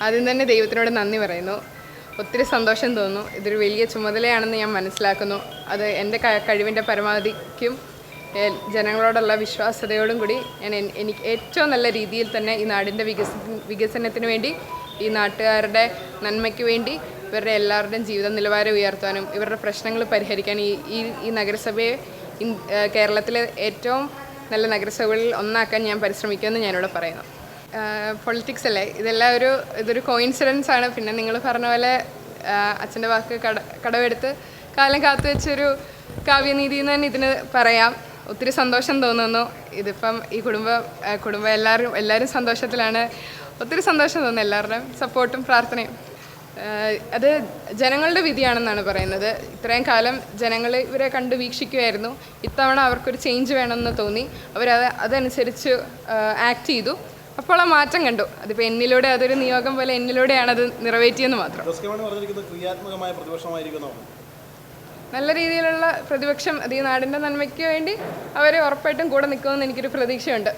ആദ്യം തന്നെ ദൈവത്തിനോട് നന്ദി പറയുന്നു. ഒത്തിരി സന്തോഷം തോന്നുന്നു. ഇതൊരു വലിയ ചുമതലയാണെന്ന് ഞാൻ മനസ്സിലാക്കുന്നു. അത് എൻ്റെ കഴിവിൻ്റെ പരമാവധിക്കും ജനങ്ങളോടുള്ള വിശ്വാസ്യതയോടും കൂടി എനിക്ക് ഏറ്റവും നല്ല രീതിയിൽ തന്നെ ഈ നാടിൻ്റെ വികസനത്തിന് വേണ്ടി, ഈ നാട്ടുകാരുടെ നന്മയ്ക്ക് വേണ്ടി, ഇവരുടെ എല്ലാവരുടെയും ജീവിത നിലവാരം ഉയർത്താനും ഇവരുടെ പ്രശ്നങ്ങൾ പരിഹരിക്കാൻ ഈ നഗരസഭയെ കേരളത്തിലെ ഏറ്റവും നല്ല നഗരസഭകളിൽ ഒന്നാക്കാൻ ഞാൻ പരിശ്രമിക്കുമെന്ന് ഞാനിവിടെ പറയുന്നു. പൊളിറ്റിക്സ് അല്ലേ, ഇതൊരു കോയിൻസിഡൻസ് ആണ്. പിന്നെ നിങ്ങൾ പറഞ്ഞ പോലെ അച്ഛൻ്റെ വാക്ക് കടമെടുത്ത് കാലം കാത്തു വെച്ചൊരു കാവ്യനീതി എന്ന് തന്നെ ഇതിന് പറയാം. ഒത്തിരി സന്തോഷം തോന്നുന്നു. ഇതിപ്പം ഈ കുടുംബം എല്ലാവരും സന്തോഷത്തിലാണ്. ഒത്തിരി സന്തോഷം തോന്നുന്നു. എല്ലാവരുടെയും സപ്പോർട്ടും പ്രാർത്ഥനയും. അത് ജനങ്ങളുടെ വിധിയാണെന്നാണ് പറയുന്നത്. ഇത്രയും കാലം ജനങ്ങൾ ഇവരെ കണ്ട് വീക്ഷിക്കുമായിരുന്നു. ഇത്തവണ അവർക്കൊരു ചേഞ്ച് വേണമെന്ന് തോന്നി. അതനുസരിച്ച് ആക്ട് ചെയ്തു. അപ്പോൾ ആ മാറ്റം കണ്ടു. അതിപ്പോൾ എന്നിലൂടെ, അതൊരു നിയോഗം പോലെ എന്നിലൂടെയാണ് അത് നിറവേറ്റിയെന്ന് മാത്രം. നല്ല രീതിയിലുള്ള പ്രതിപക്ഷം, അത് ഈ നാടിൻ്റെ നന്മയ്ക്ക് വേണ്ടി അവർ ഉറപ്പായിട്ടും കൂടെ നിൽക്കുമെന്ന് എനിക്കൊരു പ്രതീക്ഷയുണ്ട്.